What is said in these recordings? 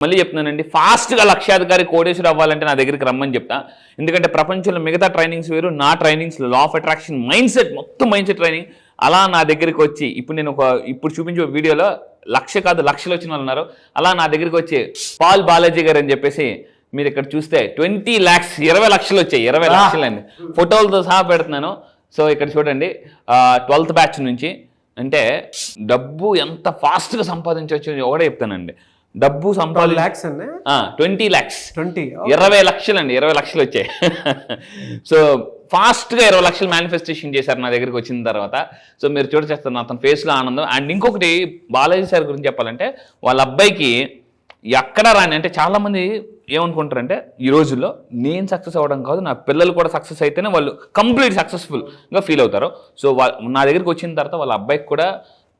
మళ్ళీ చెప్తున్నానండి, ఫాస్ట్గా లక్షాధికారి కోటేశ్వరు అవ్వాలంటే నా దగ్గరికి రమ్మని చెప్తా. ఎందుకంటే ప్రపంచంలో మిగతా ట్రైనింగ్స్ వేరు, నా ట్రైనింగ్స్లో law of attraction mind set, మొత్తం మైండ్ సెట్ ట్రైనింగ్. అలా నా దగ్గరికి వచ్చి ఇప్పుడు నేను ఇప్పుడు చూపించే వీడియోలో 1,00,000 కాదు లక్షలు వచ్చిన వాళ్ళు ఉన్నారు. అలా నా దగ్గరికి వచ్చి పాల్ బాలాజీ గారు అని చెప్పేసి మీరు ఇక్కడ చూస్తే 20 lakhs 20 లక్షలు వచ్చాయి. 20 లక్షలండి, ఫోటోలతో సహా పెడుతున్నాను. సో ఇక్కడ చూడండి 12th బ్యాచ్ నుంచి. అంటే డబ్బు ఎంత ఫాస్ట్గా సంపాదించవచ్చు ఒకటే చెప్తానండి. డబ్బు 20 lakhs 20 లక్షలండి, 20 లక్షలు వచ్చాయి. సో ఫాస్ట్గా 20 లక్షలు మేనిఫెస్టేషన్ చేశారు నా దగ్గరికి వచ్చిన తర్వాత. సో మీరు చూడచేస్తున్నారు అతని ఫేస్లో ఆనందం. అండ్ ఇంకొకటి బాలాజీ సార్ గురించి చెప్పాలంటే, వాళ్ళ అబ్బాయికి ఎక్కడ రాని, అంటే చాలామంది ఏమనుకుంటారంటే ఈ రోజుల్లో నేను సక్సెస్ అవ్వడం కాదు, నా పిల్లలు కూడా సక్సెస్ అయితేనే వాళ్ళు కంప్లీట్ సక్సెస్ఫుల్గా ఫీల్ అవుతారు. సో నా దగ్గరికి వచ్చిన తర్వాత వాళ్ళ అబ్బాయికి కూడా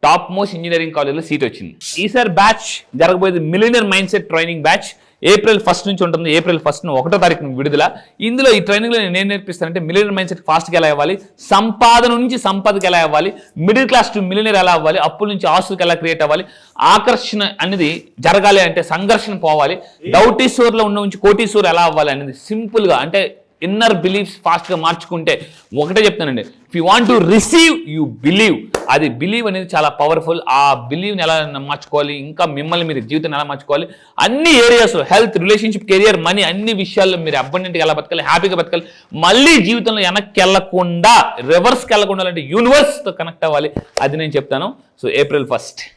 టాప్ మోస్ట్ ఇంజనీరింగ్ కాలేజ్లో సీట్ వచ్చింది. ఈసారి బ్యాచ్ జరగబోయేది millionaire mind set training batch. April 1st నుంచి ఉంటుంది. April 1st 1వ తారీఖున విడుదల. ఇందులో ఈ ట్రైనింగ్లో నేను నేర్పిస్తానంటే మిలియనర్ మైండ్ సెట్ ఫాస్ట్గా ఎలా అవ్వాలి, సంపాదన నుంచి సంపదకి ఎలా అవ్వాలి, మిడిల్ క్లాస్ టు మిలియనర్ ఎలా అవ్వాలి, అప్పుల నుంచి ఆస్తులకు ఎలా క్రియేట్ అవ్వాలి, ఆకర్షణ అనేది జరగాలి అంటే సంఘర్షణ పోవాలి, డౌటీశ్వర్లో ఉన్న నుంచి కోటీశ్వర్ ఎలా అవ్వాలి అనేది సింపుల్గా, అంటే ఇన్నర్ బిలీఫ్స్ ఫాస్ట్గా మార్చుకుంటే. ఒకటే చెప్తానండి, if you want to receive you believe. అది బిలీవ్ అనేది చాలా పవర్ఫుల్. ఆ బిలీవ్ని ఎలా మార్చుకోవాలి, ఇంకా మిమ్మల్ని మీరు జీవితాన్ని ఎలా మార్చుకోవాలి, అన్ని areas, health, relationship, career, money, అన్ని విషయాల్లో మీరు అబండెంట్గా ఎలా బతకాలి, హ్యాపీగా బతకాలి, మళ్ళీ జీవితంలో వెనక్కి వెళ్లకుండా రివర్స్కి వెళ్లకుండా అంటే యూనివర్స్తో కనెక్ట్ అవ్వాలి, అది నేను చెప్తాను. So April 1st.